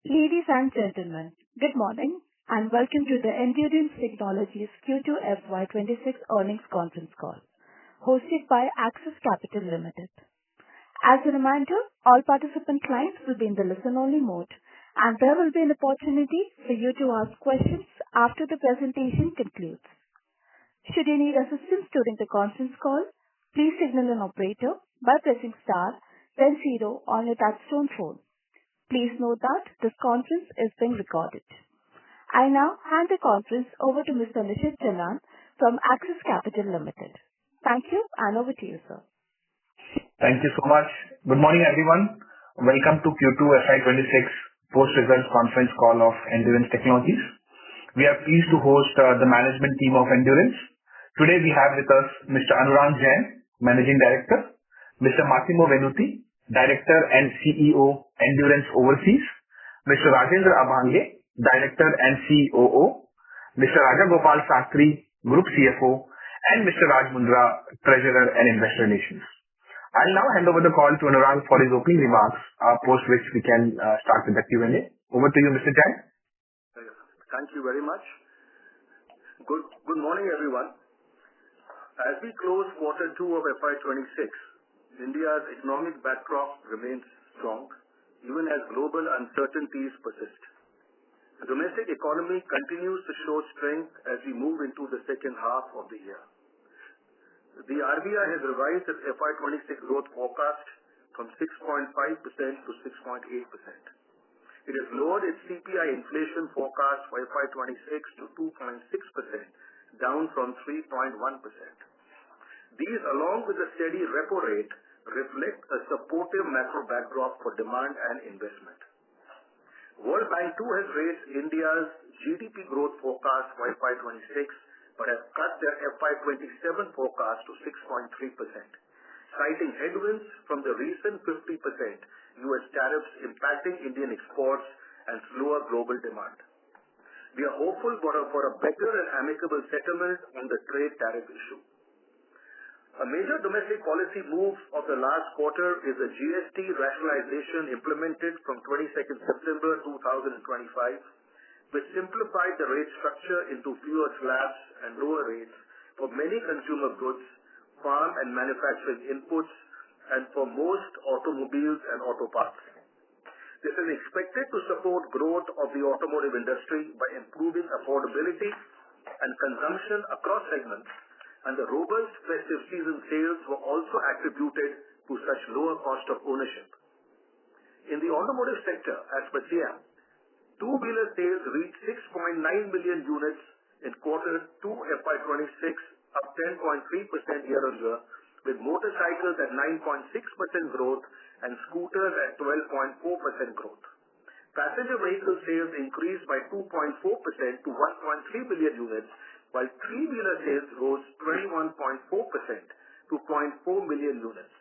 Ladies and gentlemen, good morning and welcome to the Endurance Technologies Q2 FY2026 earnings conference call, hosted by Axis Capital Limited. As a reminder, all participant clients will be in the listen-only mode, and there will be an opportunity for you to ask questions after the presentation concludes. Should you need assistance during the conference call, please signal an operator by pressing star, then 0 on your touchtone phone. Please note that this conference is being recorded. I now hand the conference over to Mr. Nishit Jalan from Axis Capital Limited. Thank you, and over to you, sir. Thank you so much. Good morning, everyone. Welcome to Q2 FY2026 post-results conference call of Endurance Technologies. We are pleased to host the management team of Endurance. Today we have with us Mr. Anurang Jain, Managing Director, Mr. Massimo Venuti, Director and CEO, Endurance Overseas, Mr. Rajendra Abhange, Director and COO, Mr. Raja Gopal Sastry, Group CFO, and Mr. Raj Mundra, Treasurer and Investor Relations. I'll now hand over the call to Anurang for his opening remarks, post which we can start with the Q&A. Over to you, Mr. Jain. Thank you very much. Good morning, everyone. As we close quarter 2 of FY2026, India's economic backdrop remains strong, even as global uncertainties persist. The domestic economy continues to show strength as we move into the second half of the year. The RBI has revised its FY2026 growth forecast from 6.5% to 6.8%. It has lowered its CPI inflation forecast for FY2026 to 2.6%, down from 3.1%. These, along with the steady repo rate, reflect a supportive macro backdrop for demand and investment. World Bank too has raised India's GDP growth forecast for FY2026, but has cut their FY2027 forecast to 6.3%, citing headwinds from the recent 50% US tariffs impacting Indian exports and slower global demand. We are hopeful for a better and amicable settlement on the trade tariff issue. A major domestic policy move of the last quarter is the GST rationalization implemented from 22nd September 2025, which simplified the rate structure into fewer slabs and lower rates for many consumer goods, farm and manufacturing inputs, and for most automobiles and auto parts. This is expected to support growth of the automotive industry by improving affordability and consumption across segments, and the robust festive season sales were also attributed to such lower cost of ownership. In the automotive sector, as per SIAM, two-wheeler sales reached 6.9 million units in quarter 2 FY2026, up 10.3% year-on-year, with motorcycles at 9.6% growth and scooters at 12.4% growth. Passenger vehicle sales increased by 2.4% to 1.3 million units, while three-wheeler sales rose 21.4% to 0.4 million units.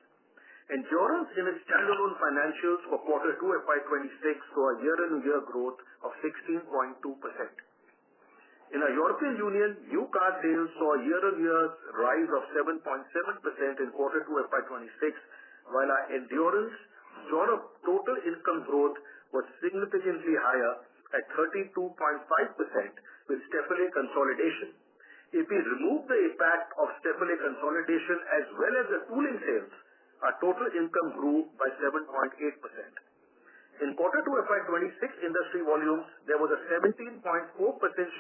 Endurance in its standalone financials for quarter 2 FY2026 saw a year-on-year growth of 16.2%. In the European Union, new car sales saw a year-on-year rise of 7.7% in quarter 2 FY2026, while our Endurance sort of total income growth was significantly higher at 32.5% with Stepele consolidation. If we remove the impact of Stepele consolidation as well as the tooling sales, our total income grew by 7.8%. In quarter 2 FY2026 industry volumes, there was a 17.4%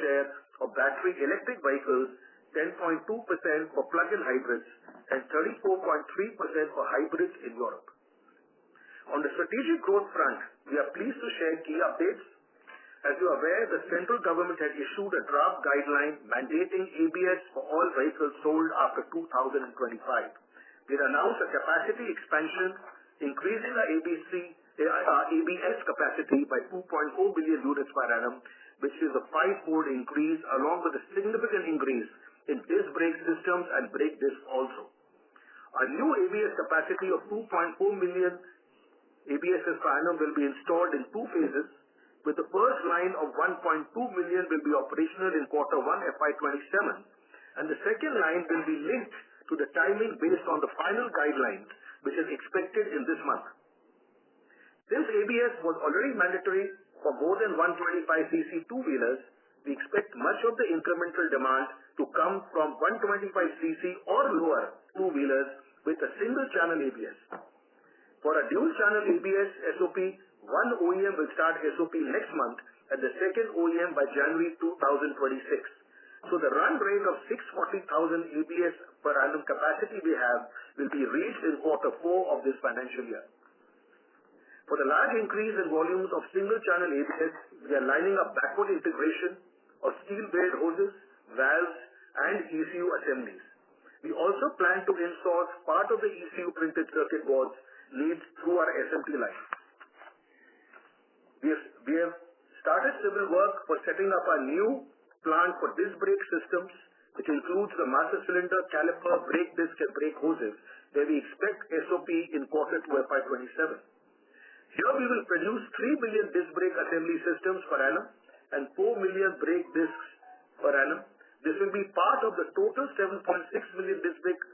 share of battery electric vehicles, 10.2% for plug-in hybrids, and 34.3% for hybrids in Europe. On the strategic growth front, we are pleased to share key updates. As you are aware, the central government had issued a draft guideline mandating ABS for all vehicles sold after 2025. We announced a capacity expansion, increasing our ABS capacity by 2.4 billion units per annum, which is a 5-fold increase along with a significant increase in disc brake systems and brake discs also. Our new ABS capacity of 2.4 million ABSs per annum will be installed in 2 phases, with the first line of 1.2 million will be operational in quarter 1 FY2027, and the second line will be linked to the timing based on the final guidelines, which is expected in this month. Since ABS was already mandatory for more than 125cc two-wheelers, we expect much of the incremental demand to come from 125cc or lower two-wheelers with a single-channel ABS. For a dual-channel ABS SOP, one OEM will start SOP next month and the second OEM by January 2026. So the run rate of 640,000 ABS per annum capacity we have will be reached in Q4 of this financial year. For the large increase in volumes of single-channel ABS, we are lining up backward integration of steel-braid hoses, valves, and ECU assemblies. We also plan to insource part of the ECU printed circuit boards needs through our SMT line. We have started civil work for setting up a new plant for disc brake systems, which includes the master cylinder, caliper, brake disc, and brake hoses, where we expect SOP in Q2 FY27. Here we will produce 3 million disc brake assembly systems per annum and 4 million brake discs per annum. This will be part of the total 7.6 million disc brake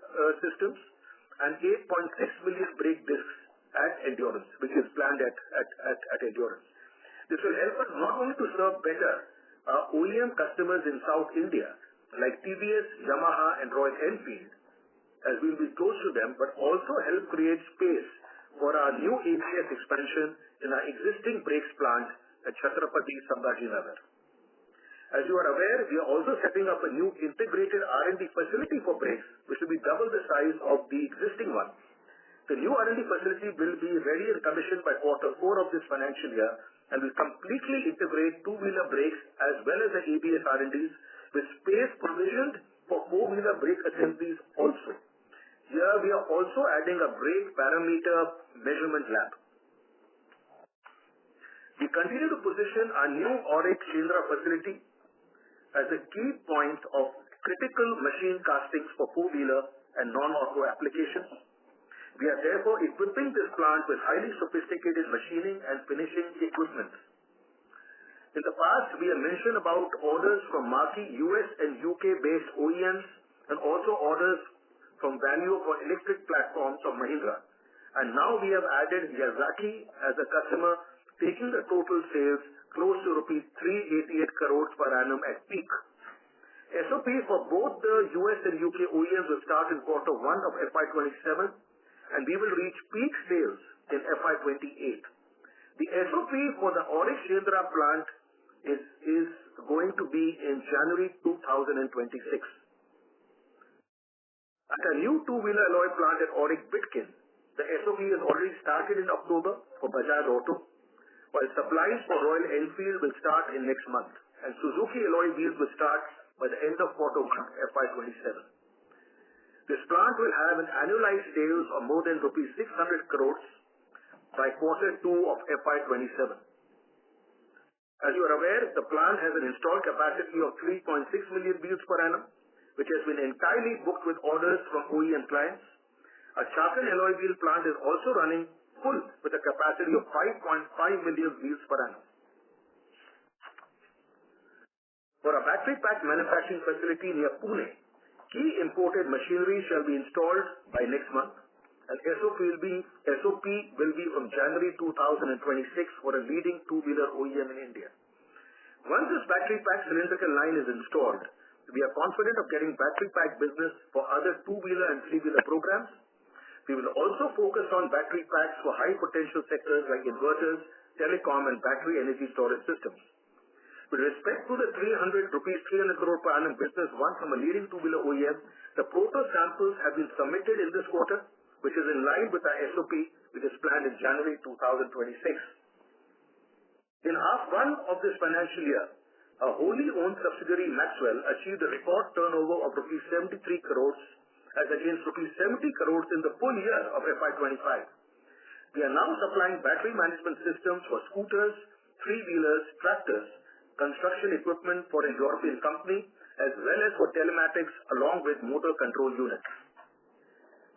systems and 8.6 million brake discs at Endurance, which is planned at Endurance. This will help us not only to serve better OEM customers in South India, like TVS, Yamaha, and Royal Enfield, as we will be close to them, but also help create space for our new ABS expansion in our existing brakes plant at Chhatrapati Sambhajinagar. As you are aware, we are also setting up a new integrated R&D facility for brakes, which will be double the size of the existing one. The new R&D facility will be ready and commissioned by Q4 of this financial year and will completely integrate two-wheeler brakes as well as the ABS R&Ds with space provisioned for four-wheeler brake assemblies also. Here we are also adding a brake parameter measurement lab. We continue to position our new AURIC Shendra facility as a key point of critical machine castings for four-wheeler and non-auto applications. We are therefore equipping this plant with highly sophisticated machining and finishing equipment. In the past, we have mentioned about orders from marquee US and UK-based OEMs and also orders from Value for electric platforms of Mahindra. And now we have added Yazaki as a customer, taking the total sales close to rupees 388 crores per annum at peak. SOP for both the US and UK OEMs will start in Q1 of FY27, and we will reach peak sales in FY28. The SOP for the AURIC Shendra plant is going to be in January 2026. At a new two-wheeler alloy plant at AURIC Bidkin, the SOP has already started in October for Bajaj Auto, while supplies for Royal Enfield will start in next month, and Suzuki alloy wheels will start by the end of Q1 FY27. This plant will have an annualized sales of more than rupees 600 crores by Q2 of FY27. As you are aware, the plant has an installed capacity of 3.6 million wheels per annum, which has been entirely booked with orders from OEM clients. A Chakan alloy wheel plant is also running full with a capacity of 5.5 million wheels per annum. For a battery pack manufacturing facility near Pune, key imported machinery shall be installed by next month, and SOP will be from January 2026 for a leading two-wheeler OEM in India. Once this battery pack cylindrical line is installed, we are confident of getting battery pack business for other two-wheeler and three-wheeler programs. We will also focus on battery packs for high potential sectors like inverters, telecom, and battery energy storage systems. With respect to the 300 crore per annum business won from a leading two-wheeler OEM, the proto samples have been submitted in this quarter, which is in line with our SOP, which is planned in January 2026. In half one of this financial year, a wholly owned subsidiary Maxwell achieved a record turnover of rupees 73 crores as against rupees 70 crores in the full year of FY25. We are now supplying battery management systems for scooters, three-wheelers, tractors, construction equipment for a European company, as well as for telematics along with motor control units.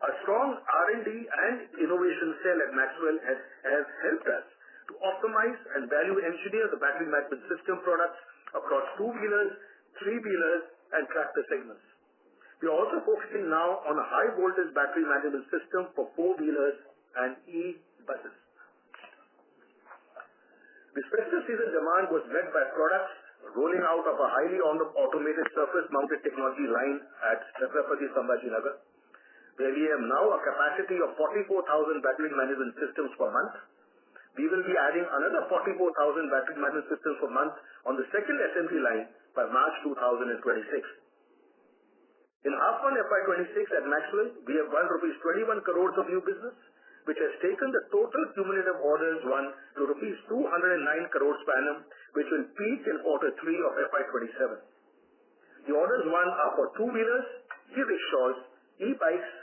A strong R&D and innovation cell at Maxwell has helped us to optimize and value engineer the battery management system products across two-wheelers, three-wheelers, and tractor segments. We are also focusing now on a high-voltage battery management system for four-wheelers and e-buses. This festive season demand was led by products rolling out of a highly automated surface-mounted technology line at Chhatrapati Sambhajinagar, where we have now a capacity of 44,000 battery management systems per month. We will be adding another 44,000 battery management systems per month on the second assembly line by March 2026. In half one FY26 at Maxwell, we have won rupees 21 crores of new business, which has taken the total cumulative orders won to rupees 209 crores per annum, which will peak in quarter 3 of FY27. The orders won are for two-wheelers, e-rickshaws, e-bikes,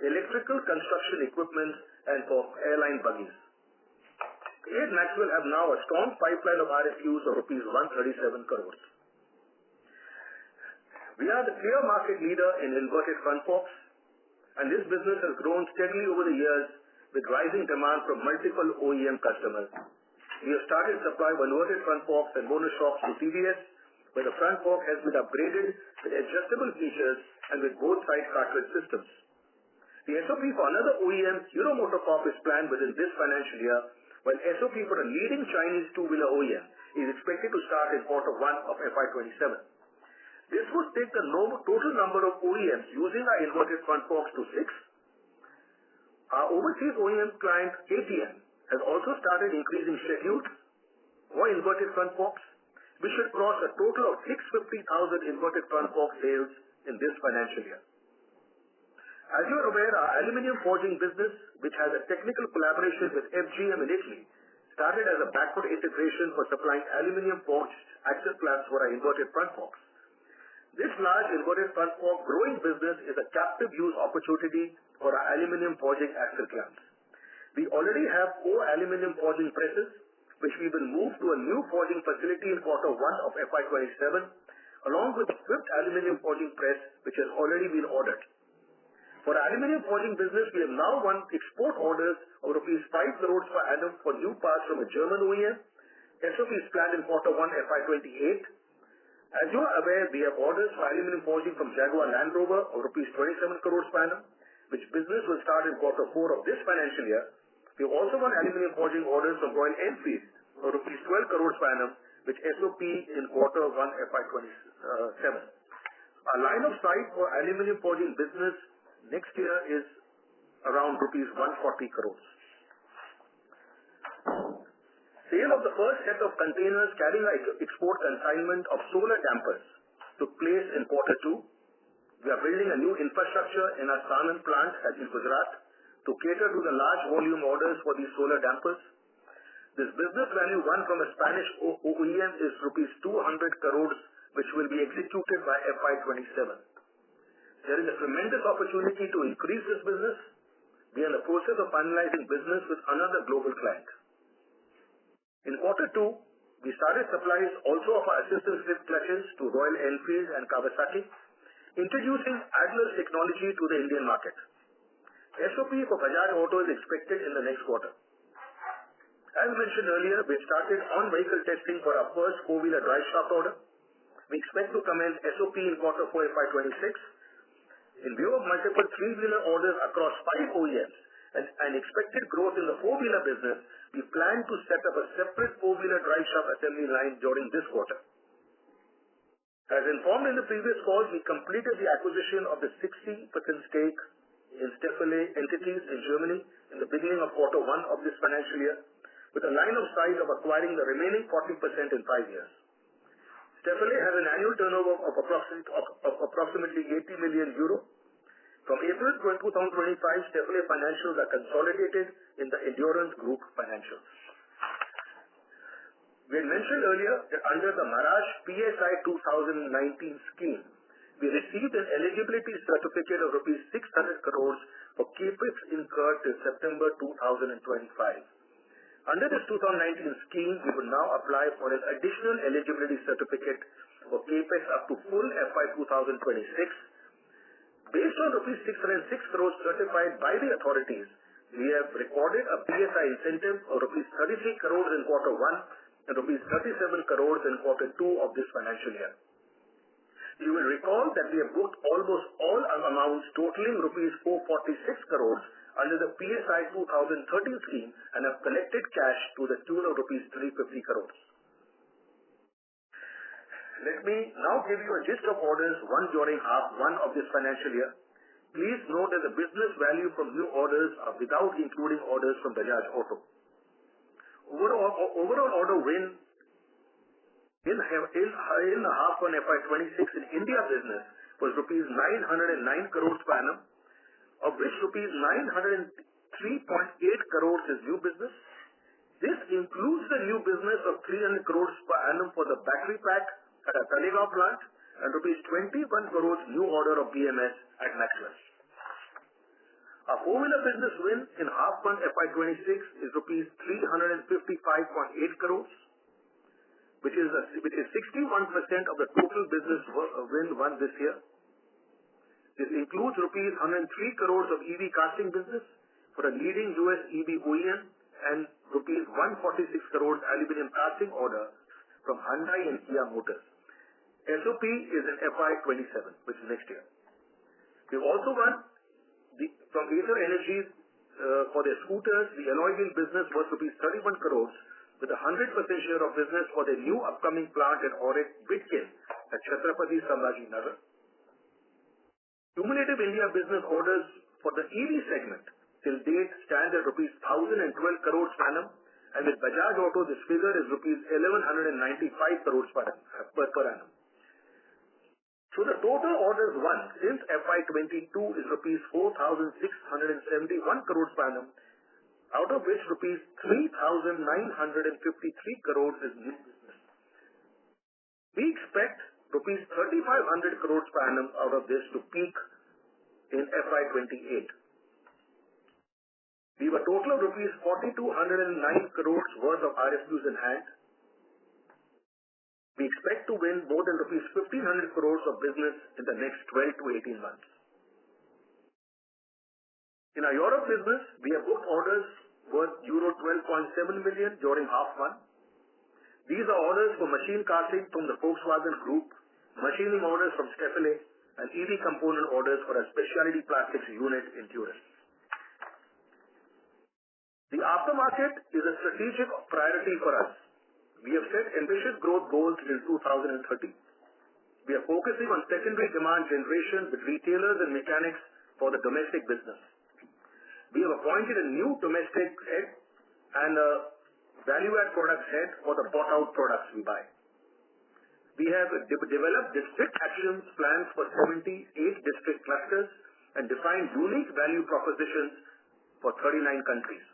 electrical construction equipment, and for airline buggies. We at Maxwell have now a strong pipeline of RFQs of rupees 137 crores. We are the clear market leader in inverted front forks, and this business has grown steadily over the years with rising demand from multiple OEM customers. We have started supply of inverted front forks and monoshocks to TVS, where the front fork has been upgraded with adjustable features and with both side cartridge systems. The SOP for another OEM, Hero MotoCorp, is planned within this financial year, while SOP for a leading Chinese two-wheeler OEM is expected to start in quarter 1 of FY27. This would take the total number of OEMs using our inverted front forks to 6. Our overseas OEM client, KTM, has also started increasing schedules for inverted front forks. We should cross a total of 650,000 inverted front fork sales in this financial year. As you are aware, our aluminium forging business, which has a technical collaboration with FGM in Italy, started as a backward integration for supplying aluminium forged axle clamps for our inverted front forks. This large inverted front fork growing business is a captive use opportunity for our aluminium forging axle clamps. We already have 4 aluminium forging presses, which we will move to a new forging facility in quarter 1 of FY27, along with the 5th aluminium forging press, which has already been ordered. For our aluminium forging business, we have now won export orders of rupees 5 crores per annum for new parts from a German OEM. SOP is planned in quarter 1 FY28. As you are aware, we have orders for aluminium forging from Jaguar Land Rover of rupees 27 crores per annum, which business will start in quarter 4 of this financial year. We have also won aluminium forging orders from Royal Enfield of rupees 12 crores per annum, which SOP in quarter 1 FY27. Our line of sight for aluminium forging business next year is around rupees 140 crores. Sale of the first set of containers carrying our export consignment of solar dampers took place in quarter 2. We are building a new infrastructure in our Sanand plant in Gujarat to cater to the large volume orders for these solar dampers. This business value won from a Spanish OEM is rupees 200 crores, which will be executed by FY27. There is a tremendous opportunity to increase this business. We are in the process of finalizing business with another global client. In quarter 2, we started supplies also of our assistance lift clutches to Royal Enfield and Kawasaki, introducing Adler's technology to the Indian market. SOP for Bajaj Auto is expected in the next quarter. As mentioned earlier, we started on-vehicle testing for our first 4-wheeler drive shaft order. We expect to commence SOP in quarter 4 FY26. In view of multiple 3-wheeler orders across 5 OEMs and expected growth in the 4-wheeler business, we plan to set up a separate 4-wheeler drive shaft assembly line during this quarter. As informed in the previous calls, we completed the acquisition of the 60% stake in Steffele entities in Germany in the beginning of quarter 1 of this financial year, with a line of sight of acquiring the remaining 40% in 5 years. Steffele has an annual turnover of approximately 80 million euro. From April 2025, Steffele financials are consolidated in the Endurance Group financials. We had mentioned earlier that under the Maharashtra PSI 2019 scheme, we received an eligibility certificate of rupees 600 crores for CapEx incurred till September 2025. Under this 2019 scheme, we will now apply for an additional eligibility certificate for CapEx up to full FY 2026. Based on rupees 606 crores certified by the authorities, we have recorded a PSI incentive of rupees 33 crores in quarter 1 and rupees 37 crores in quarter 2 of this financial year. You will recall that we have booked almost all our amounts totaling rupees 446 crores under the PSI 2013 scheme and have collected cash to the tune of rupees 350 crores. Let me now give you a gist of orders won during half one of this financial year. Please note that the business value from new orders are without including orders from Bajaj Auto. Overall order win in half one FY26 in India business was rupees 909 crores per annum, of which rupees 903.8 crores is new business. This includes the new business of 300 crores per annum for the battery pack at our Talegaon plant and rupees 21 crores new order of BMS at Maxwell. Our four-wheeler business win in half one FY26 is rupees 355.8 crores, which is 61% of the total business win won this year. This includes rupees 103 crores of EV casting business for a leading US EV OEM and rupees 146 crores aluminum casting order from Hyundai and Kia Motors. SOP is in FY27, which is next year. We've also won from Ather Energies for their scooters. The alloy wheel business was rupees 31 crores with a 100% share of business for their new upcoming plant at Auric Bidkin at Chhatrapati Sambhaji Nagar. Cumulative India business orders for the EV segment till date stand at rupees 1,012 crores per annum, and with Bajaj Auto this figure is rupees 1,195 crores per annum. So the total orders won since FY22 is rupees 4,671 crores per annum, out of which rupees 3,953 crores is new business. We expect rupees 3,500 crores per annum out of this to peak in FY28. We have a total of rupees 4,209 crores worth of RFQs in hand. We expect to win more than rupees 1,500 crores of business in the next 12 to 18 months. In our Europe business, we have booked orders worth euro 12.7 million during half one. These are orders for machine casting from the Volkswagen Group, machining orders from Stöferle, and EV component orders for a specialty plastics unit in Turin. The aftermarket is a strategic priority for us. We have set ambitious growth goals till 2030. We are focusing on secondary demand generation with retailers and mechanics for the domestic business. We have appointed a new domestic head and a value-add product head for the bought-out products we buy. We have developed district actions plans for 78 district clusters and defined unique value propositions for 39 countries.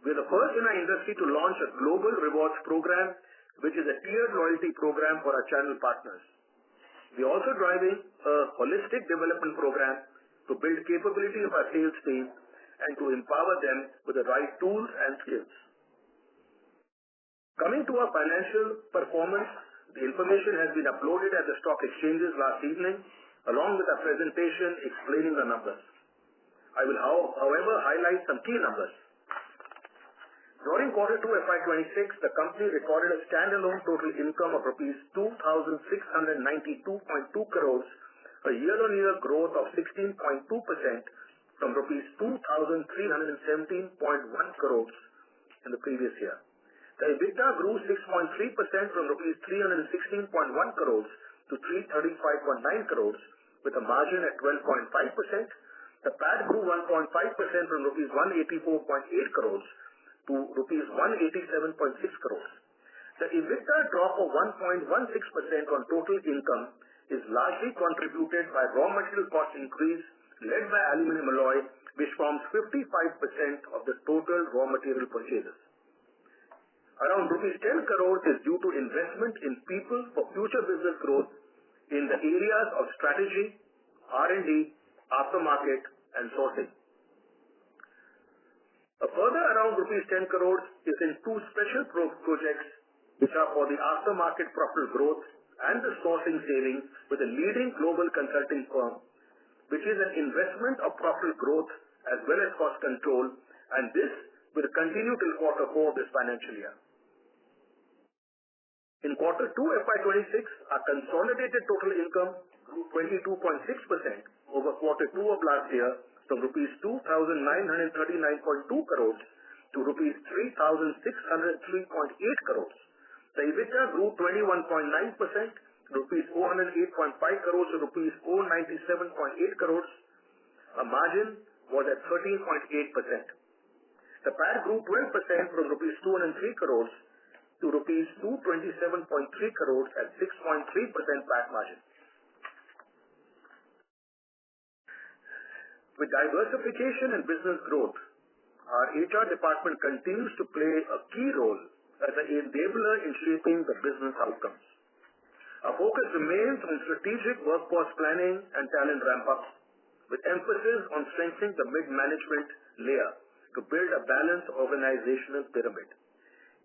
We are the first in our industry to launch a global rewards program, which is a tiered loyalty program for our channel partners. We are also driving a holistic development program to build capability of our sales team and to empower them with the right tools and skills. Coming to our financial performance, the information has been uploaded at the stock exchanges last evening, along with a presentation explaining the numbers. I will, however, highlight some key numbers. During Q2 FY26, the company recorded a standalone total income of rupees 2,692.2 crores, a year-on-year growth of 16.2% from rupees 2,317.1 crores in the previous year. The EBITDA grew 6.3% from rupees 316.1 crores to 335.9 crores with a margin at 12.5%. The PAT grew 1.5% from rupees 184.8 crores to rupees 187.6 crores. The EBITDA drop of 1.16% on total income is largely contributed by raw material cost increase led by aluminum alloy, which forms 55% of the total raw material purchases. Around rupees 10 crores is due to investment in people for future business growth in the areas of strategy, R&D, aftermarket, and sourcing. A further around rupees 10 crores is in two special projects which are for the aftermarket profitable growth and the sourcing savings with a leading global consulting firm, which is an investment of profitable growth as well as cost control, and this will continue till Q4 this financial year. In Q2 FY26, our consolidated total income grew 22.6% over Q2 of last year from rupees 2,939.2 crores to rupees 3,603.8 crores. The EBITDA grew 21.9%, rupees 408.5 crores to rupees 497.8 crores. A margin was at 13.8%. The PAT grew 12% from rupees 203 crores to rupees 227.3 crores at 6.3% PAT margin. With diversification and business growth, our HR department continues to play a key role as an enabler in shaping the business outcomes. Our focus remains on strategic workforce planning and talent ramp-up, with emphasis on strengthening the mid-management layer to build a balanced organizational pyramid.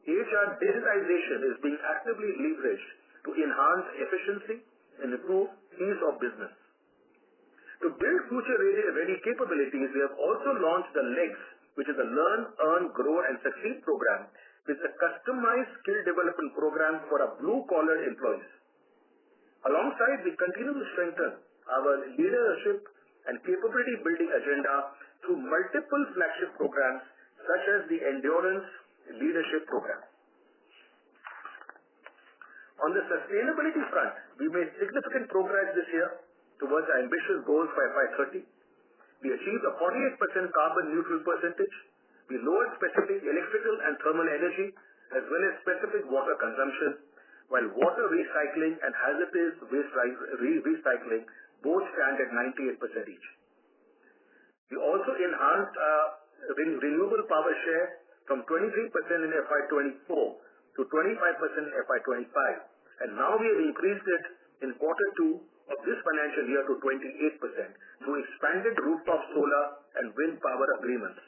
HR digitization is being actively leveraged to enhance efficiency and improve ease of business. To build future-ready capabilities, we have also launched the LEGS, which is a Learn, Earn, Grow and Succeed program, which is a customized skill development program for our blue-collar employees. Alongside, we continue to strengthen our leadership and capability building agenda through multiple flagship programs such as the Endurance Leadership Program. On the sustainability front, we made significant progress this year towards our ambitious goals for FY30. We achieved a 48% carbon neutral percentage. We lowered specific electrical and thermal energy as well as specific water consumption, while water recycling and hazardous waste recycling both stand at 98% each. We also enhanced our renewable power share from 23% in FY24 to 25% in FY25, and now we have increased it in Q2 of this financial year to 28% through expanded rooftop solar and wind power agreements.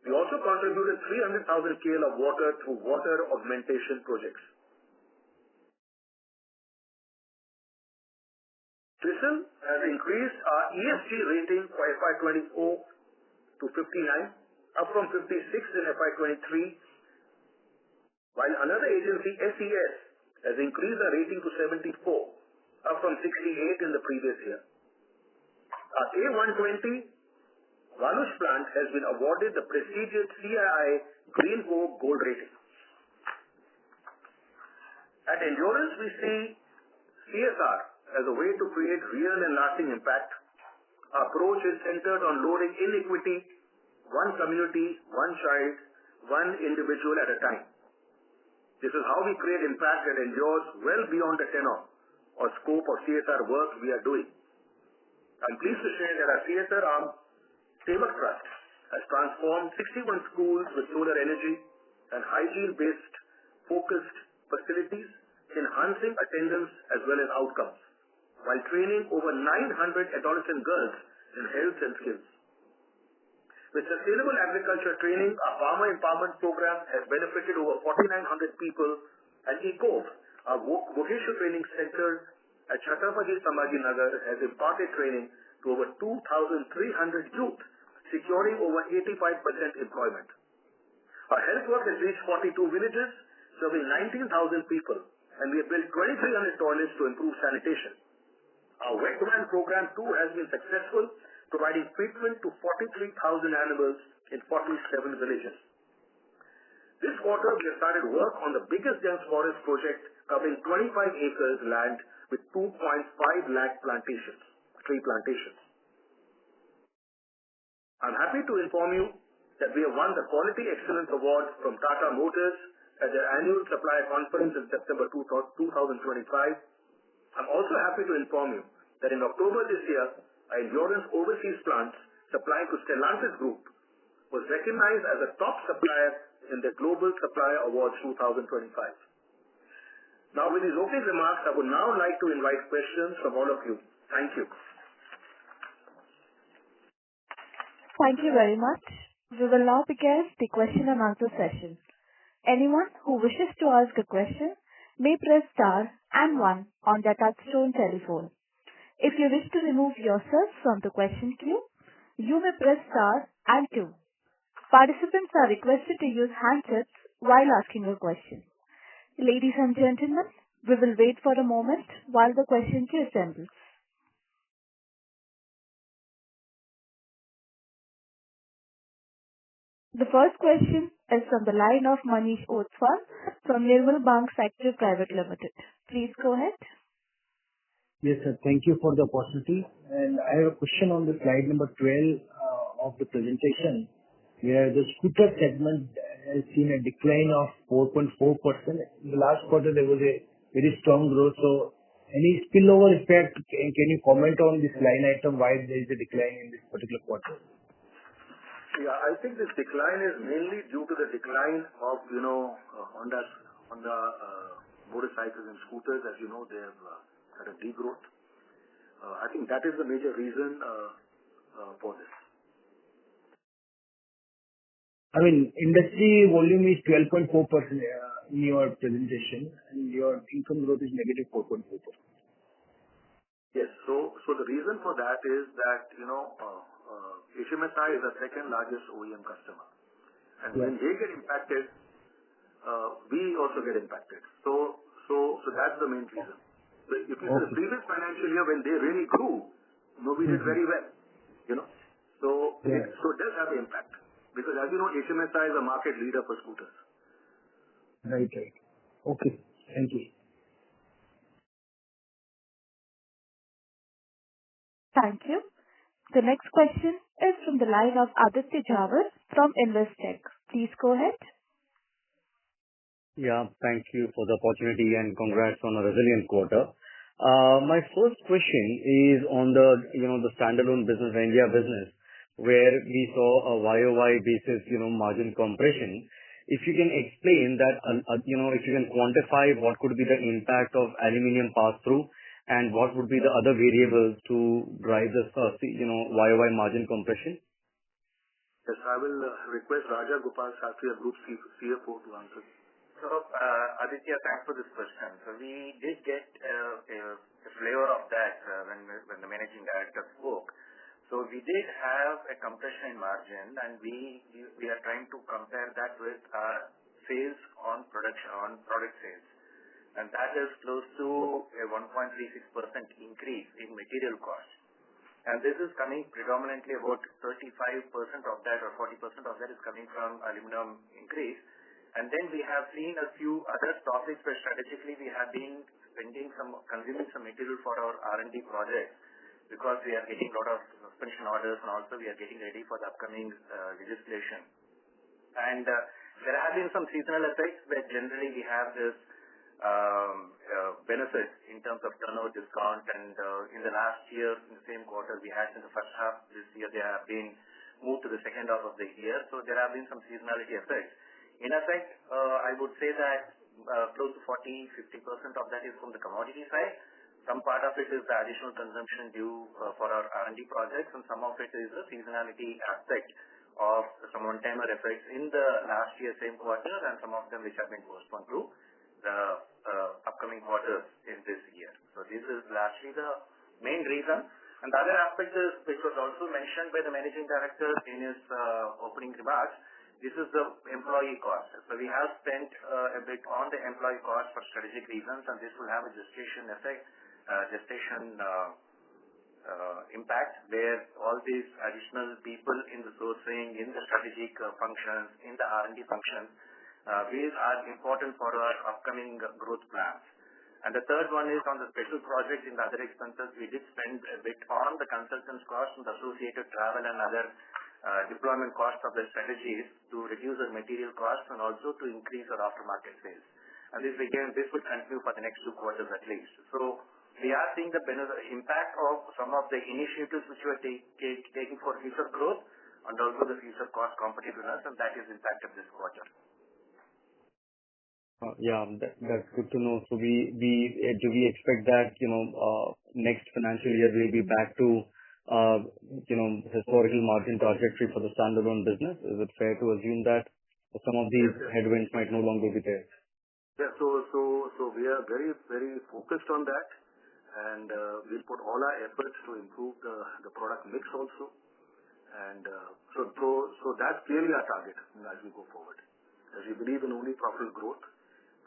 We also contributed 300,000 KL of water through water augmentation projects. CRISIL has increased our ESG rating for FY24 to 59, up from 56 in FY23, while another agency, SES, has increased our rating to 74, up from 68 in the previous year. Our A120 Valush plant has been awarded the prestigious CII Green Oak Gold rating. At Endurance, we see CSR as a way to create real and lasting impact. Our approach is centered on lowering inequity, one community, one child, one individual at a time. This is how we create impact that endures well beyond the tenure or scope of CSR work we are doing. I'm pleased to share that our CSR arm, Sevak Trust, has transformed 61 schools with solar energy and hygiene-based focused facilities, enhancing attendance as well as outcomes, while training over 900 adolescent girls in health and skills. With sustainable agriculture training, our farmer empowerment program has benefited over 4,900 people, and ECOV, our vocational training center at Chhatrapati Sambhaji Nagar, has imparted training to over 2,300 youth, securing over 85% employment. Our health work has reached 42 villages, serving 19,000 people, and we have built 2,300 toilets to improve sanitation. Our wet demand program too has been successful, providing treatment to 43,000 animals in 47 villages. This quarter, we have started work on the biggest dense forest project covering 25 acres land with 2.5 lakh tree plantations. I'm happy to inform you that we have won the Quality Excellence Award from Tata Motors at their annual supplier conference in September 2025. I'm also happy to inform you that in October this year, our Endurance overseas plants supplying to Stellantis Group was recognized as a top supplier in the Global Supplier Awards 2025. Now, with these opening remarks, I would now like to invite questions from all of you. Thank you. Thank you very much. We will now begin the question and answer session. Anyone who wishes to ask a question may press star and 1 on their touchtone telephone. If you wish to remove yourself from the question queue, you may press star and 2. Participants are requested to use handsets while asking a question. Ladies and gentlemen, we will wait for a moment while the question queue assembles. The first question is from the line of Manish Otswal from Nirmal Bang Sector Private Limited. Please go ahead. Yes, sir. Thank you for the opportunity. And I have a question on the slide number 12 of the presentation, where the scooter segment has seen a decline of 4.4%. In the last quarter, there was a very strong growth. So any spillover effect, can you comment on this line item, why there is a decline in this particular quarter? Yeah, I think this decline is mainly due to the decline of, Honda motorcycles and scooters. As you know, they have had a degrowth. I think that is the major reason for this. I mean, industry volume is 12.4% in your presentation, and your income growth is negative 4.4%. Yes. So the reason for that is that, HMSI is the second largest OEM customer. And when they get impacted, we also get impacted. So that's the main reason. So if you see the previous financial year when they really grew, we did very well, So it does have an impact. Because as you know, HMSI is a market leader for scooters. Right. Okay. Thank you. Thank you. The next question is from the line of Aditya Jhawar from Investec. Please go ahead. Yeah, thank you for the opportunity and congrats on a resilient quarter. My first question is on the standalone business, India business, where we saw a YOY basis, margin compression. If you can explain that, if you can quantify what could be the impact of aluminum pass-through and what would be the other variables to drive this, YOY margin compression? Yes, I will request Raja Gopal Sastry, Group CFO, to answer. So, Aditya, thanks for this question. So we did get a flavor of that when the managing director spoke. So we did have a compression in margin, and we are trying to compare that with our sales on product sales, and that is close to a 1.36% increase in material cost. And this is coming predominantly about 35% of that or 40% of that is coming from aluminum increase. And then we have seen a few other topics where strategically we have been consuming some material for our R&D projects, because we are getting a lot of suspension orders, and also we are getting ready for the upcoming legislation. And there have been some seasonal effects where generally we have this benefit in terms of turnover discount, and in the last year, in the same quarter, we had in the first half. This year they have been moved to the second half of the year, so there have been some seasonality effects. In effect, I would say that close to 40-50% of that is from the commodity side. Some part of it is the additional consumption due for our R&D projects, and some of it is the seasonality aspect of some one-timer effects in the last year same quarter, and some of them which have been postponed to the upcoming quarters in this year. So this is largely the main reason. And the other aspect is, which was also mentioned by the managing director in his opening remarks, this is the employee cost. So we have spent a bit on the employee cost for strategic reasons, and this will have a gestation impact, where all these additional people in the sourcing, in the strategic functions, in the R&D functions, these are important for our upcoming growth plans. And the third one is on the special projects in the other expenses. We did spend a bit on the consultants' costs and the associated travel and other deployment costs of the strategies to reduce our material costs and also to increase our aftermarket sales. And this will continue for the next 2 quarters at least. So we are seeing the impact of some of the initiatives which we are taking for future growth and also the future cost competitiveness, and that is impacted this quarter. Yeah, that's good to know. So do we expect that next financial year we'll be back to historical margin trajectory for the standalone business? Is it fair to assume that some of these headwinds might no longer be there? Yeah, so we are very, very focused on that, and we'll put all our efforts to improve the product mix also. And so that's clearly our target as we go forward. As we believe in only profitable growth,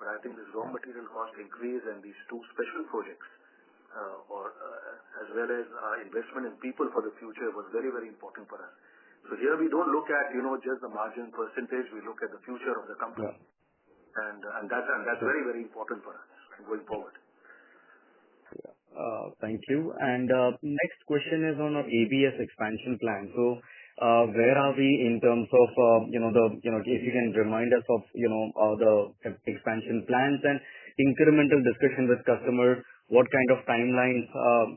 but I think this raw material cost increase and these 2 special projects, as well as our investment in people for the future, was very, very important for us. So here we don't look at, just the margin percentage. We look at the future of the company. Yeah. And that's very, very important for us going forward. Thank you. And next question is on our ABS expansion plan. So, where are we in terms of, if you can remind us of, the expansion plans and incremental discussion with customers, what kind of timelines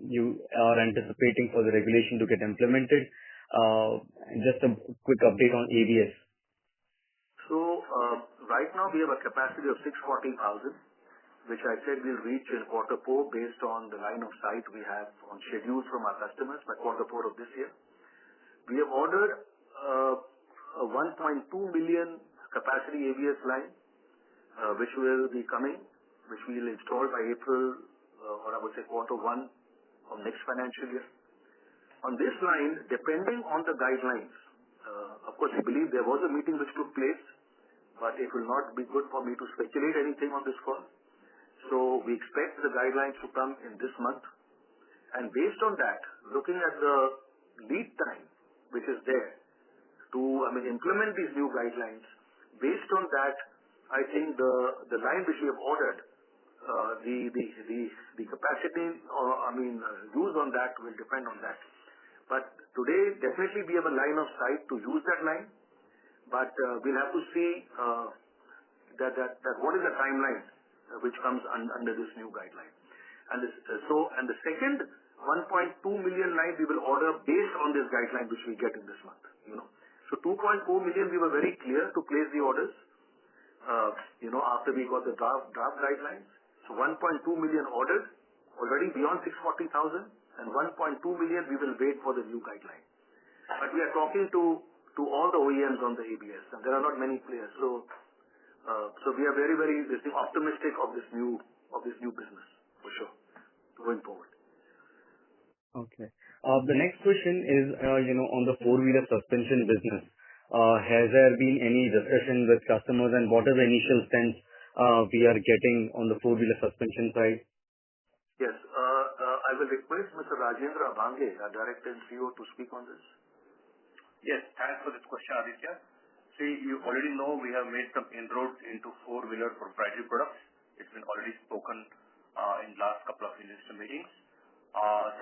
you are anticipating for the regulation to get implemented? And just a quick update on ABS. So, right now we have a capacity of 640,000, which I said we'll reach in quarter 4 based on the line of sight we have on schedules from our customers by quarter 4 of this year. We have ordered a 1.2 million capacity ABS line, which will be coming, which we will install by April, or I would say quarter 1 of next financial year. On this line, depending on the guidelines, of course, I believe there was a meeting which took place, but it will not be good for me to speculate anything on this call. So we expect the guidelines to come in this month. And based on that, looking at the lead time which is there to implement these new guidelines, based on that, I think the line which we have ordered, the capacity used on that will depend on that. But today, definitely we have a line of sight to use that line, but we'll have to see that what is the timeline which comes under this new guideline. And the second 1.2 million line we will order based on this guideline which we get in this month. So 2.4 million we were very clear to place the orders. After we got the draft guidelines. So 1.2 million ordered already beyond 640,000, and 1.2 million we will wait for the new guideline. But we are talking to all the OEMs on the ABS, and there are not many players. So we are very, very optimistic of this new business for sure going forward. Okay. The next question is, on the four-wheeler suspension business. Has there been any discussion with customers, and what is the initial sense we are getting on the four-wheeler suspension side? Yes. I will request Mr. Rajendra Abhange, our Director and CEO, to speak on this. Yes, thanks for this question, Aditya. See, you already know we have made some inroads into four-wheeler proprietary products. It's been already spoken in last couple of investor meetings.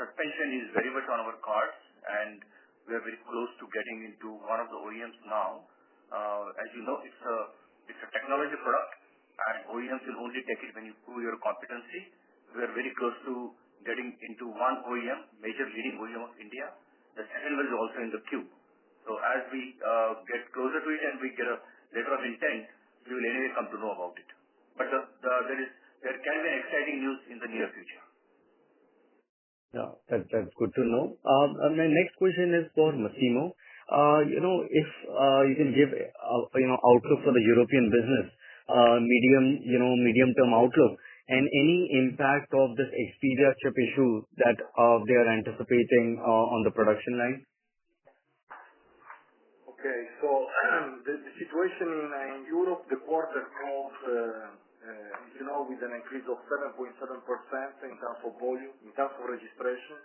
Suspension is very much on our cards, and we are very close to getting into one of the OEMs now. As you know, it's a technology product, and OEMs will only take it when you prove your competency. We are very close to getting into one OEM, major leading OEM of India. The second one is also in the queue. So as we get closer to it and we get a letter of intent, we will anyway come to know about it. But there can be exciting news in the near future. Yeah, that's good to know. My next question is for Massimo. If you can give outlook for the European business, medium-term outlook, and any impact of this Xperia chip issue that they are anticipating on the production line. Okay, so the situation in Europe, the quarter closed, with an increase of 7.7% in terms of volume, in terms of registration.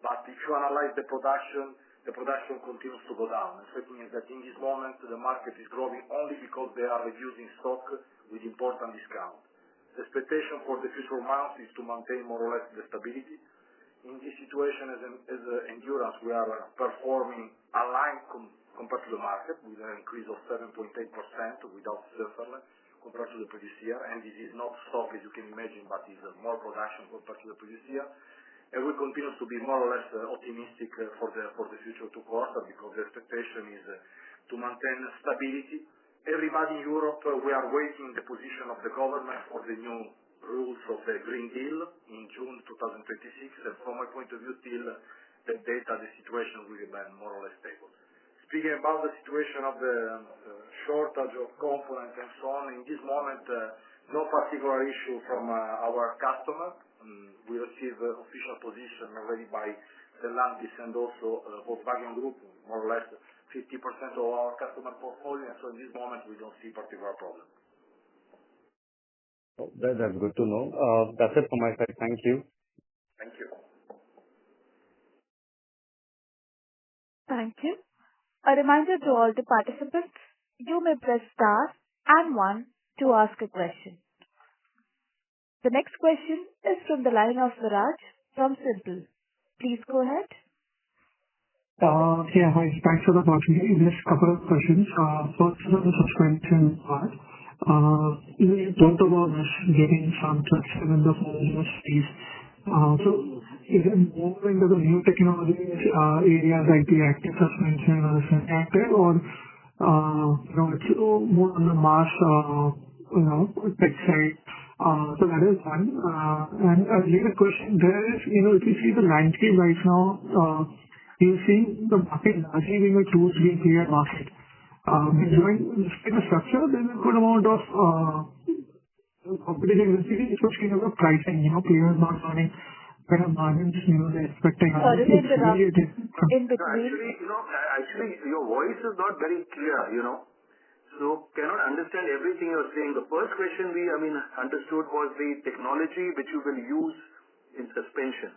But if you analyze the production continues to go down. The thing is that in this moment, the market is growing only because they are reducing stock with important discount. The expectation for the future months is to maintain more or less the stability. In this situation, as Endurance, we are performing aligned compared to the market with an increase of 7.8% without Switzerland compared to the previous year. And this is not stock, as you can imagine, but is more production compared to the previous year. And we continue to be more or less optimistic for the future 2 quarters because the expectation is to maintain stability. Everybody in Europe, we are waiting the position of the government for the new rules of the Green Deal in June 2026. And from my point of view, till the data, the situation will remain more or less stable. Speaking about the situation of the shortage of components and so on, in this moment, no particular issue from our customer. We receive official position already by Stellantis and also Volkswagen Group, more or less 50% of our customer portfolio. So in this moment, we don't see particular problem. Oh, that's good to know. That's it from my side. Thank you. Thank you. Thank you. A reminder to all the participants, you may press star and one to ask a question. The next question is from the line of Viraj from Simple. Please go ahead. Yeah, hi. Thanks for the opportunity. Just a couple of questions. First, on the suspension part. You talked about us getting some traction in the folio space. So is it more into the new technologies areas like the active suspension or the semi-active, or it's more on the mass tech side? So that is one. And a related question there is, if you see the landscape right now, you see the market largely being a two-screen player market. During this kind of structure, there's a good amount of competitive intensity, especially in the pricing. Players not earning better margins, they're expecting. Sorry to interrupt. In between. Actually, your voice is not very clear, So cannot understand everything you're saying. The first question we understood was the technology which you will use in suspension,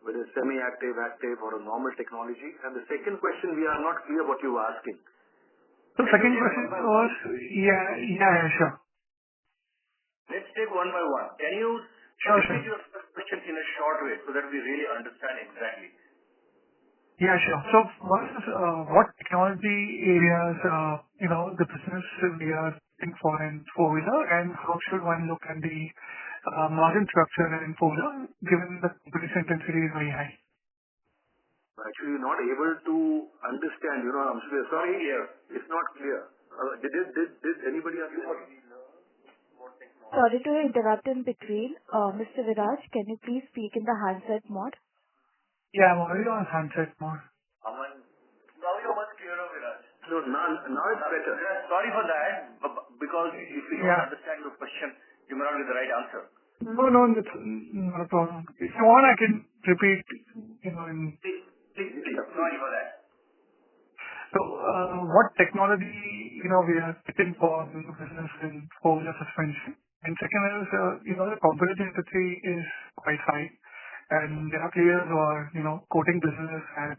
whether it's semi-active, active, or a normal technology. And the second question, we are not clear what you were asking. The second question was, sure. Let's take one by one. Can you repeat your question in a short way so that we really understand exactly? Yeah, sure. So one is what technology areas, the business we are looking for in four-wheeler, and how should one look at the margin structure in four-wheeler given the competition intensity is very high? Actually, not able to understand. I'm sorry. It's not clear. Did anybody understand? Sorry to interrupt in between. Mr. Viraj, can you please speak in the handset mode? Yeah, I'm already on handset mode. Aman, now you're much clearer, Viraj. So now it's better. Sorry for that, because if you don't understand your question, you may not get the right answer. No, it's not a problem. If you want, I can repeat, Please, sorry for that. So, what technology, we are looking for in the business in four-wheeler suspension? And second is, the competitive intensity is quite high. And there are players who are, quoting business at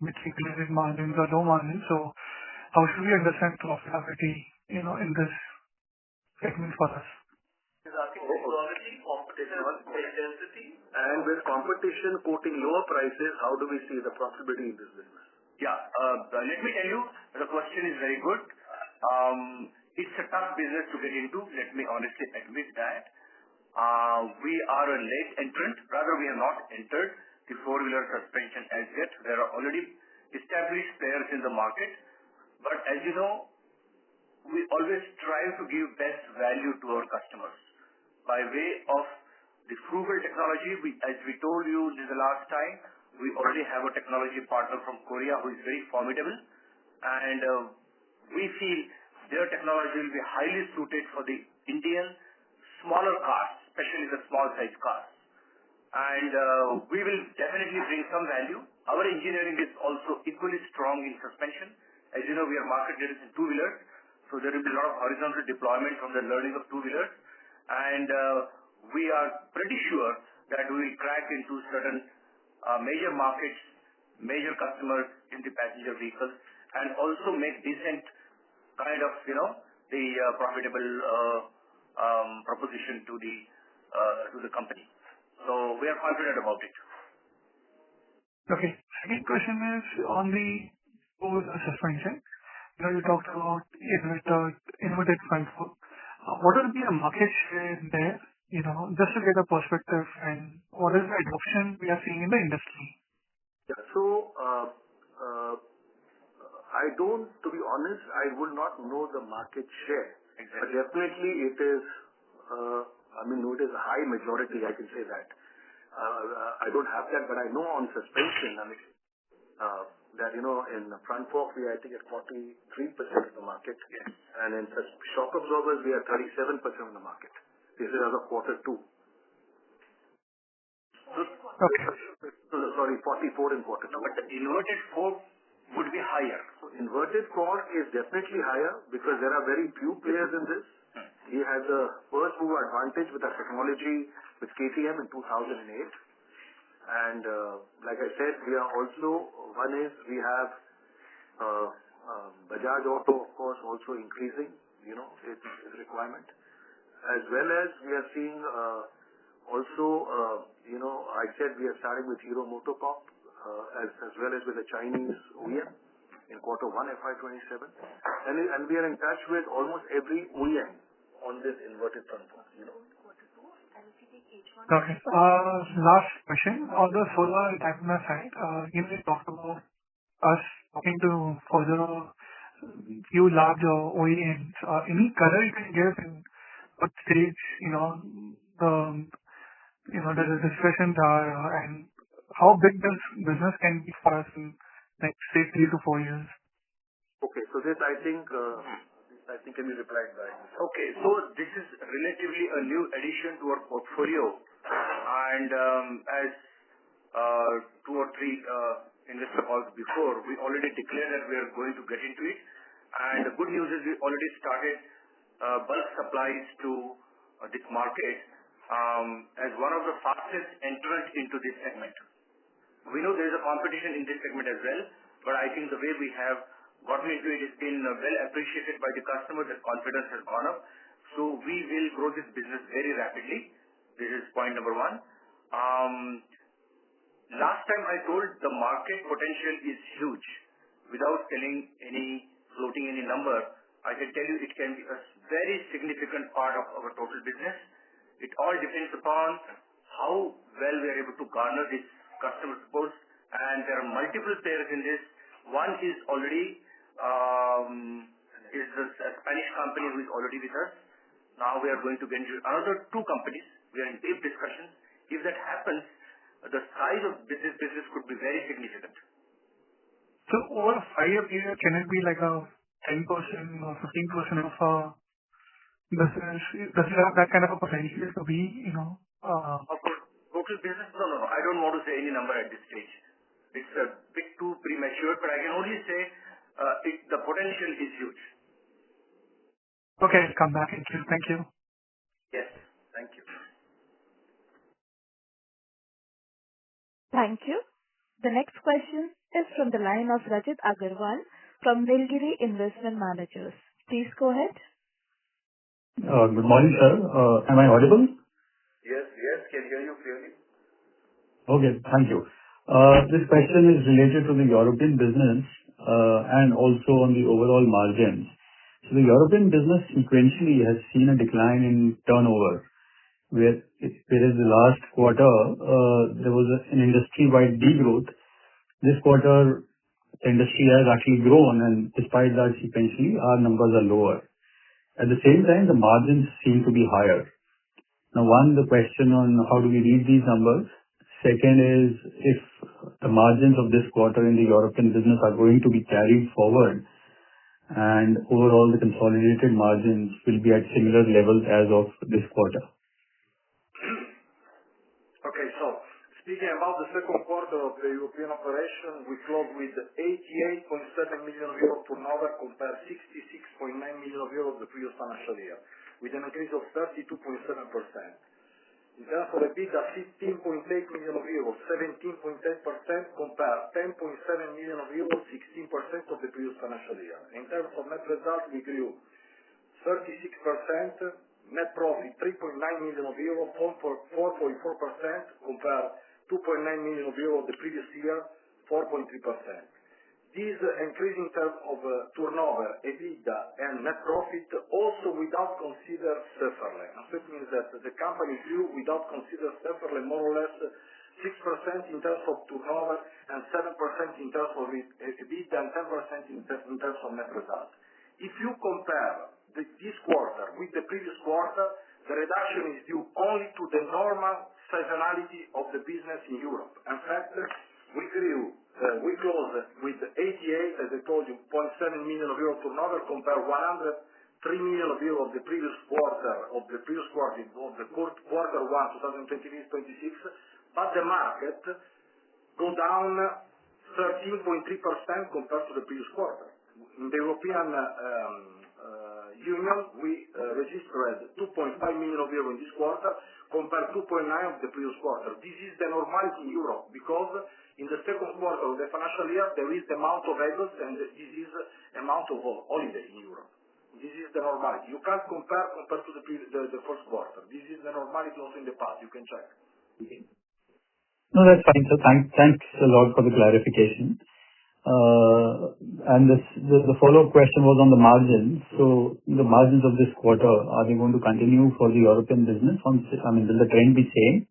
mid-single-digit margins or low margins. So, how should we understand profitability, in this segment for us? He's asking technology, competition, intensity. And with competition quoting lower prices, how do we see the profitability in this business? Yeah. Let me tell you, the question is very good. It's a tough business to get into. Let me honestly admit that. We are a late entrant. Rather, we have not entered the four-wheeler suspension as yet. There are already established players in the market. But as you know, we always strive to give best value to our customers by way of the frugal technology. As we told you the last time, we already have a technology partner from Korea who is very formidable, and we feel their technology will be highly suited for the Indian smaller cars, especially the small size cars. And we will definitely bring some value. Our engineering is also equally strong in suspension. As you know, we are market leaders in two-wheelers, so there will be a lot of horizontal deployment from the learning of two-wheelers. And we are pretty sure that we will crack into certain major markets, major customers in the passenger vehicles, and also make decent kind of, the profitable proposition to the company. So we are confident about it. Okay. Second question is on the suspension. You talked about inverted front fork. What will be the market share there? Just to get a perspective, and what is the adoption we are seeing in the industry? Yeah. So, to be honest, I would not know the market share. Exactly. But definitely it is, it is a high majority, I can say that. I don't have that, but I know on suspension, that, in the front fork, we are, I think, at 43% of the market. Yes. And in shock absorbers, we are 37% of the market. This is as of quarter 2. Okay. Sorry, 44 in quarter 2. No, but the inverted fork would be higher. So inverted fork is definitely higher because there are very few players in this. He has a first mover advantage with our technology with KTM in 2008. And like I said, we are also, one is we have Bajaj Auto, of course, also increasing, its requirement. As well as we are seeing I said we are starting with Hero MotoCorp as well as with the Chinese OEM in quarter 1 FY27. And we are in touch with almost every OEM on this inverted transform. Okay. Last question. On the solar antenna side, you talked about us talking to further few large OEMs. Any color you can give in what stage, the discussions are, and how big this business can be for us in next, say, 3 to 4 years? Okay. So this, I think can be replied by. Okay. So this is relatively a new addition to our portfolio. And as 2 or 3 investor calls before, we already declared that we are going to get into it. And the good news is we already started bulk supplies to this market as one of the fastest entrants into this segment. We know there is a competition in this segment as well, but I think the way we have gotten into it has been well appreciated by the customers. The confidence has gone up. So we will grow this business very rapidly. This is point number 1. Last time I told the market potential is huge. Without floating any number, I can tell you it can be a very significant part of our total business. It all depends upon how well we are able to garner this customer support. And there are multiple players in this. One is already is a Spanish company who is already with us. Now we are going to get into another 2 companies. We are in deep discussions. If that happens, the size of this business could be very significant. So over a 5-year period, can it be like a 10% or 15% of business? Does it have that kind of a potential to be, Of course, total business? No. I don't want to say any number at this stage. It's a bit too premature, but I can only say the potential is huge. Okay, I'll come back. Thank you. Yes, thank you. Thank you. The next question is from the line of Rajit Agarwal from Nilgiri Investment Managers. Please go ahead. Good morning, sir. Am I audible? Yes, can hear you clearly. Okay, thank you. This question is related to the European business and also on the overall margins. So the European business sequentially has seen a decline in turnover, whereas the last quarter there was an industry-wide degrowth. This quarter, the industry has actually grown, and despite that, sequentially, our numbers are lower. At the same time, the margins seem to be higher. Now, one, the question on how do we read these numbers. Second is if the margins of this quarter in the European business are going to be carried forward, and overall the consolidated margins will be at similar levels as of this quarter. Okay, so speaking about the second quarter of the European operation, we closed with 88.7 million euro turnover compared to 66.9 million euro the previous financial year, with an increase of 32.7%. In terms of EBITDA, 15.8 million euros, 17.8% compared 10.7 million euros, 16% of the previous financial year. In terms of net result, we grew 36%, net profit 3.9 million euros, 4.4% compared 2.9 million euros the previous year, 4.3%. This increase in terms of turnover, EBITDA, and net profit also without consider Seferle. So it means that the company grew without consider Seferle more or less 6% in terms of turnover and 7% in terms of EBITDA and 10% in terms of net result. If you compare this quarter with the previous quarter, the reduction is due only to the normal seasonality of the business in Europe. In fact, we closed with 88, as I told you, 0.7 million euro turnover compared 103 million euro of the previous quarter, of the quarter 1, 2025-26, but the market go down 13.3% compared to the previous quarter. In the European Union, we registered 2.5 million euro in this quarter compared to 2.9 of the previous quarter. This is the normality in Europe because in the second quarter of the financial year, there is the amount of August and this is amount of holiday in Europe. This is the normality. You can't compare to the first quarter. This is the normality also in the past. You can check. No, that's fine, sir. Thanks a lot for the clarification. And the follow-up question was on the margins. So the margins of this quarter, are they going to continue for the European business? Will the trend be same?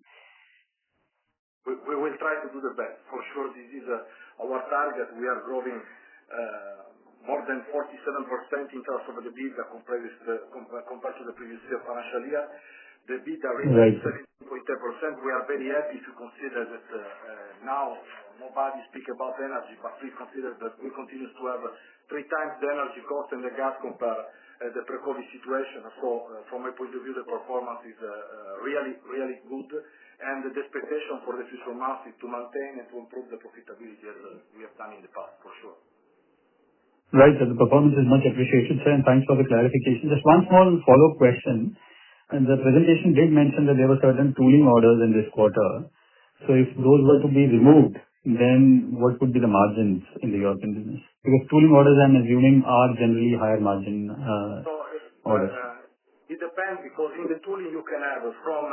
We will try to do the best. For sure, this is our target. We are growing more than 47% in terms of the EBITDA compared to the previous financial year. The EBITDA reached 17.10%. We are very happy to consider that now nobody speak about energy, but we consider that we continue to have 3 times the energy cost and the gas compared the pre-COVID situation. So from my point of view, the performance is really good. And the expectation for the future months is to maintain and to improve the profitability as we have done in the past, for sure. Right. So the performance is much appreciated, sir, and thanks for the clarification. Just one small follow-up question. And the presentation did mention that there were certain tooling orders in this quarter. So if those were to be removed, then what would be the margins in the European business? Because tooling orders, I'm assuming, are generally higher margin orders. It depends, because in the tooling you can have from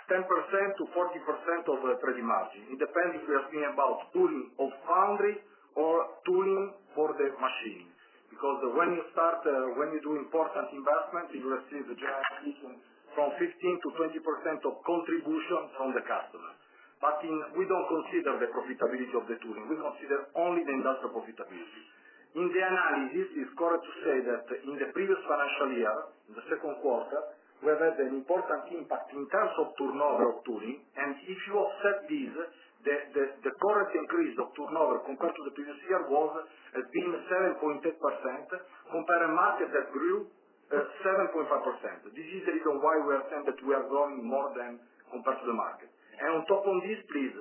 10% to 40% of trading margin. It depends if we are speaking about tooling of foundry or tooling for the machine. Because when you start, when you do important investment, you receive the general from 15 to 20% of contribution from the customer. But we don't consider the profitability of the tooling. We consider only the industrial profitability. In the analysis, it's correct to say that in the previous financial year, in the second quarter, we have had an important impact in terms of turnover of tooling. And if you offset this, the current increase of turnover compared to the previous year has been 7.8% compared to a market that grew 7.5%. This is the reason why we are saying that we are growing more than compared to the market. And on top of this, please,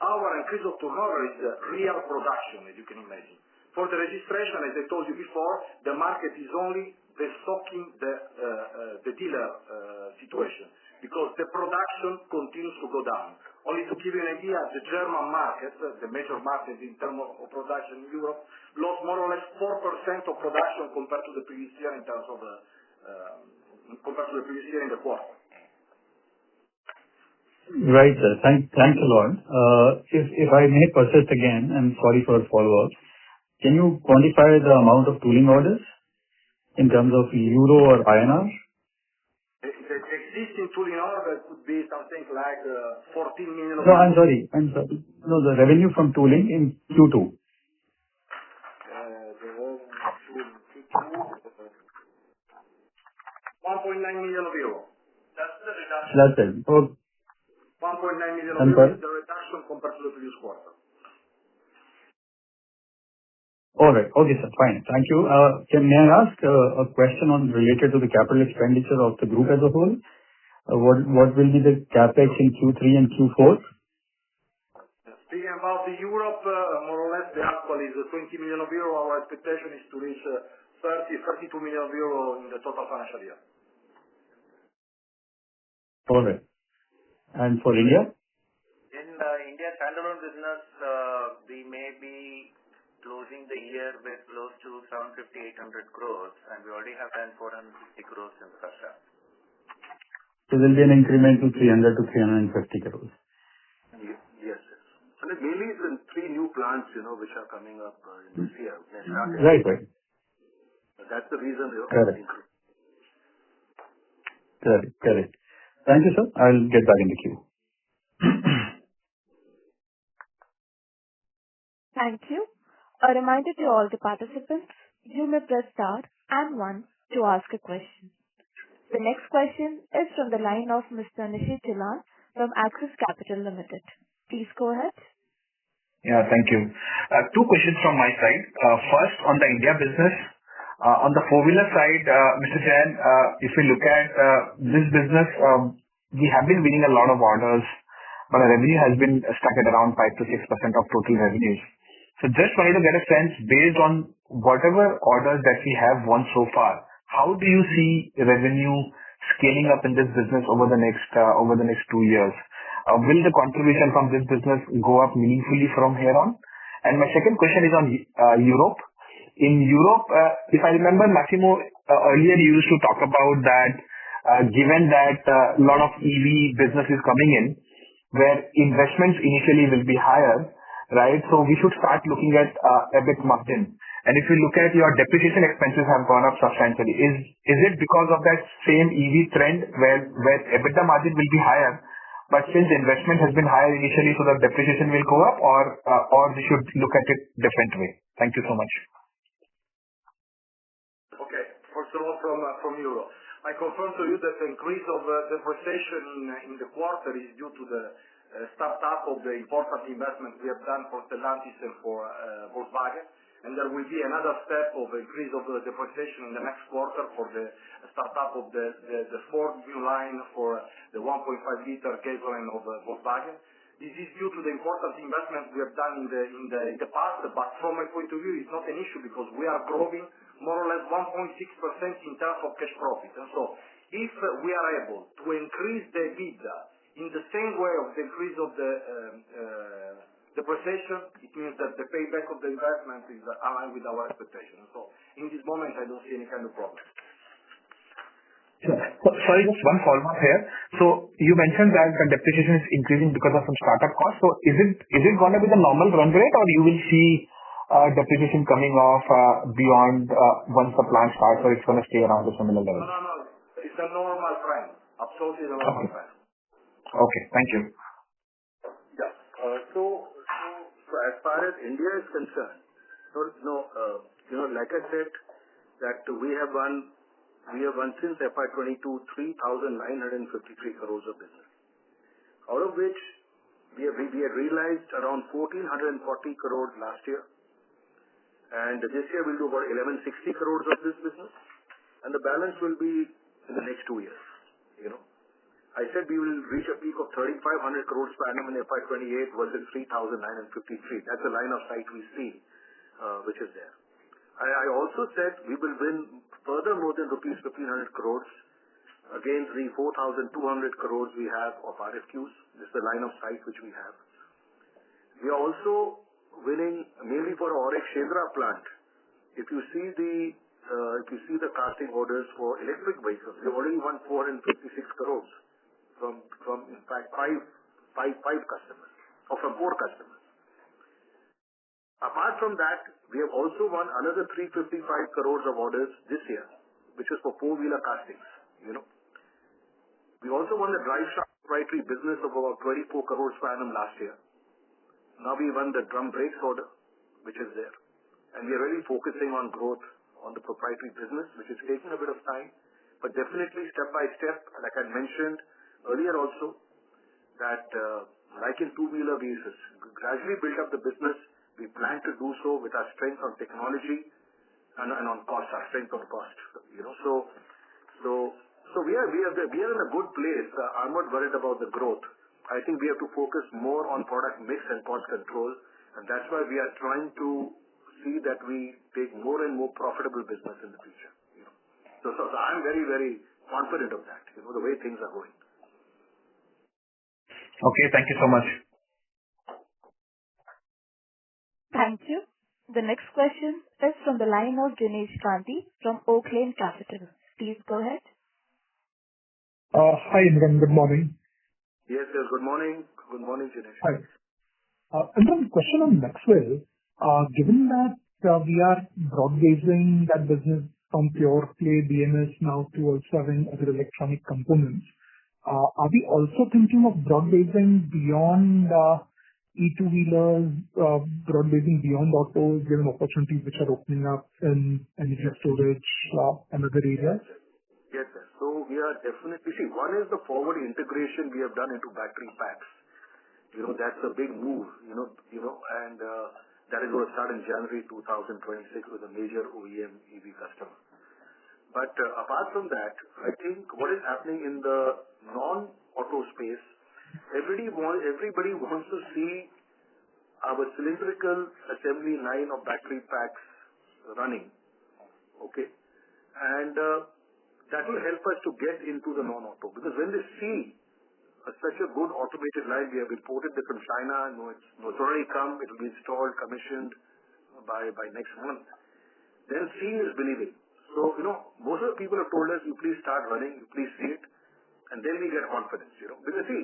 our increase of turnover is real production, as you can imagine. For the registration, as I told you before, the market is only the stocking, the dealer situation, because the production continues to go down. Only to give you an idea, the German market, the major market in terms of production in Europe, lost more or less 4% of production compared to the previous year in terms of compared to the previous year in the quarter. Right, sir. Thanks a lot. If I may persist again, and sorry for follow-up, can you quantify the amount of tooling orders in terms of euro or INR? The existing tooling order could be something like 14 million. No, I'm sorry. No, the revenue from tooling in Q2. The revenue Q2, 1.9 million euro. That's the reduction. That's it. 1.9 million euro is the reduction compared to the previous quarter. All right. Okay, sir. Fine. Thank you. May I ask a question related to the capital expenditure of the group as a whole? What will be the CapEx in Q3 and Q4? Speaking about the Europe, more or less the actual is 20 million euro. Our expectation is to reach 32 million euro in the total financial year. All right. And for India? In India standalone business, we may be closing the year with close to 750-800 crores, and we already have done 450 crores in the first half. So there will be an increment to 300 to 350 crores. Yes. And it mainly is in 3 new plants, which are coming up in this year. Right. That's the reason. Correct. Thank you, sir. I'll get back in the queue. Thank you. A reminder to all the participants, you may press star and 1 to ask a question. The next question is from the line of Mr. Nishit Jalan from Axis Capital Limited. Please go ahead. Yeah, thank you. 2 questions from my side. First, on the India business. On the four-wheeler side, Mr. Jain, if we look at this business, we have been winning a lot of orders, but our revenue has been stuck at around 5 to 6% of total revenues. So just wanted to get a sense, based on whatever orders that we have won so far, how do you see revenue scaling up in this business over the next 2 years? Will the contribution from this business go up meaningfully from here on? And my second question is on Europe. In Europe, if I remember, Massimo, earlier you used to talk about that, given that a lot of EV business is coming in, where investments initially will be higher, right? So we should start looking at EBIT margin. And if you look at your depreciation expenses have gone up substantially, is it because of that same EV trend where EBITDA margin will be higher, but since investment has been higher initially, so the depreciation will go up, or we should look at it different way? Thank you so much. Okay. First of all, from Europe, I confirm to you that the increase of depreciation in the quarter is due to the startup of the important investment we have done for Stellantis and for Volkswagen. And there will be another step of increase of the depreciation in the next quarter for the startup of the fourth new line for the 1.5 liter gasoline of Volkswagen. This is due to the important investment we have done in the past, but from my point of view, it's not an issue because we are growing more or less 1.6% in terms of cash profit. And so, if we are able to increase the EBITDA in the same way of the increase of the depreciation, it means that the payback of the investment is aligned with our expectations. So, in this moment, I don't see any kind of problem. Sorry, just one follow-up here. So you mentioned that the depreciation is increasing because of some startup costs. So is it going to be the normal run rate, or you will see depreciation coming off beyond once the plant starts, or it's going to stay around the similar level? No. It's a normal trend. Absolutely the normal trend. Okay. Thank you. Yeah. So as far as India is concerned, like I said, that we have won since FY22 3,953 crores of business, out of which we had realized around 1,440 crores last year, and this year we'll do about 1,160 crores of this business, and the balance will be in the next 2 years. I said we will reach a peak of 3,500 crores per annum in FY28 versus 3,953. That's the line of sight we see, which is there. I also said we will win further more than rupees 1,500 crores against the 4,200 crores we have of RFQs. This is the line of sight which we have. We are also winning mainly for our Shendra plant. If you see the casting orders for electric vehicles, we already won 456 crores from in fact five customers, or from 4 customers. Apart from that, we have also won another 355 crores of orders this year, which is for 4-wheeler castings. We also won the drive shaft proprietary business of about 24 crores per annum last year. Now we won the drum brakes order, which is there. And we are really focusing on growth on the proprietary business, which is taking a bit of time, but definitely step by step, like I mentioned earlier also, that like in 2-wheeler basis, gradually build up the business. We plan to do so with our strength on technology and on cost, our strength on cost. So we are in a good place. I'm not worried about the growth. I think we have to focus more on product mix and cost control, and that's why we are trying to see that we take more and more profitable business in the future. So I'm very, very confident of that. The way things are going. Okay. Thank you so much. Thank you. The next question is from the line of Dinesh Gandhi from Oaklane Capital. Please go ahead. Hi, Imran. Good morning. Yes. Good morning. Good morning, Dinesh. Hi. Imran, question on Maxwell. Given that we are broad-basing that business from pure play BMS now to also having other electronic components, are we also thinking of broad-basing beyond E2-wheelers, broad-basing beyond autos, given opportunities which are opening up in energy storage and other areas? Yes, sir. So we are definitely, one is the forward integration we have done into battery packs. That's a big move, and that is going to start in January 2026 with a major OEM EV customer. But apart from that, I think what is happening in the non-auto space, everybody wants to see our cylindrical assembly line of battery packs running. Okay. and that will help us to get into the non-auto, because when they see such a good automated line, we have imported it from China, it's already come, it will be installed, commissioned by next month, then seeing is believing. So, most of the people have told us, you please start running, you please see it, and then we get confidence, Because see,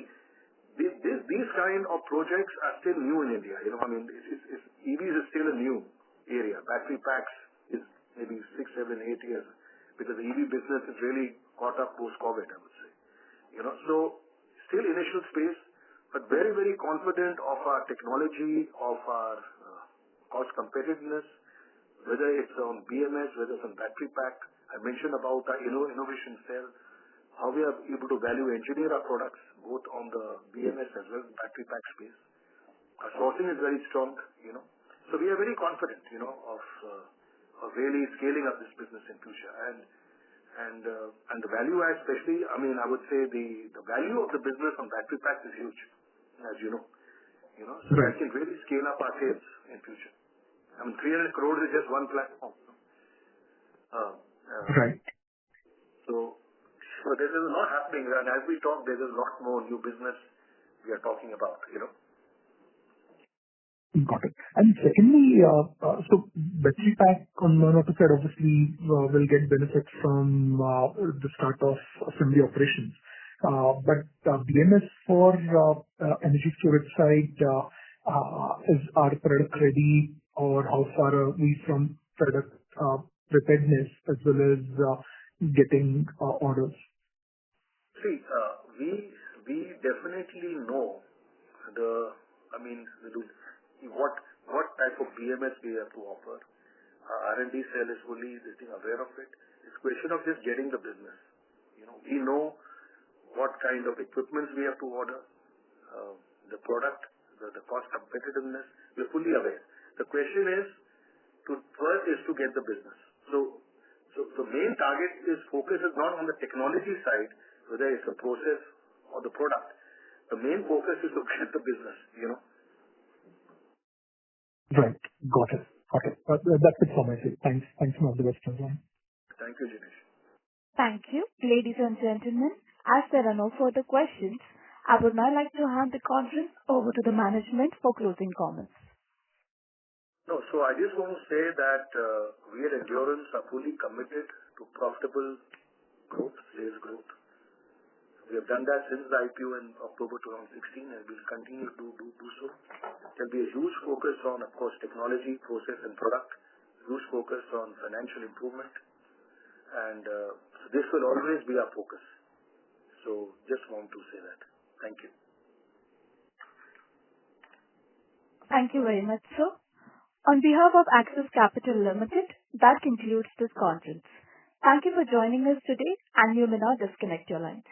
these kind of projects are still new in India, EVs is still a new area. Battery packs is maybe 6, 7, 8 years, because the EV business is really caught up post-COVID, I would say. So still initial space, but very, very confident of our technology, of our cost competitiveness, whether it's on BMS, whether it's on battery pack. I mentioned about our innovation cell, how we are able to value engineer our products, both on the BMS as well as battery pack space. Our sourcing is very strong, So we are very confident, of really scaling up this business in future. And the value add, especially, I would say the value of the business on battery packs is huge, as you know. So Right. we can really scale up our sales in future. 300 crores is just one platform. Right. So there is a lot happening, and as we talk, there is a lot more new business we are talking about, Got it. And secondly, so battery pack on non-auto side obviously will get benefits from the start of assembly operations. But BMS for energy storage side, is our product ready, or how far are we from product preparedness as well as getting orders? See, we definitely know what type of BMS we have to offer. Our R&D cell is fully aware of it. It's a question of just getting the business. We know what kind of equipment we have to order, the product, the cost competitiveness. We're fully aware. The question is first is to get the business. So the main target focus is not on the technology side, whether it's a process or the product. The main focus is to get the business, Right. Got it. That's it from my side. Thanks for all the questions. Thank you, Jinesh. Thank you. Ladies and gentlemen, as there are no further questions, I would now like to hand the conference over to the management for closing comments. No, so I just want to say that we at Endurance are fully committed to profitable growth, sales growth. We have done that since the IPO in October 2016, and we'll continue to do so. There'll be a huge focus on, of course, technology, process, and product. Huge focus on financial improvement, and this will always be our focus. So just want to say that. Thank you. Thank you very much, sir. On behalf of Axis Capital Limited, that concludes this conference. Thank you for joining us today, and you may now disconnect your lines.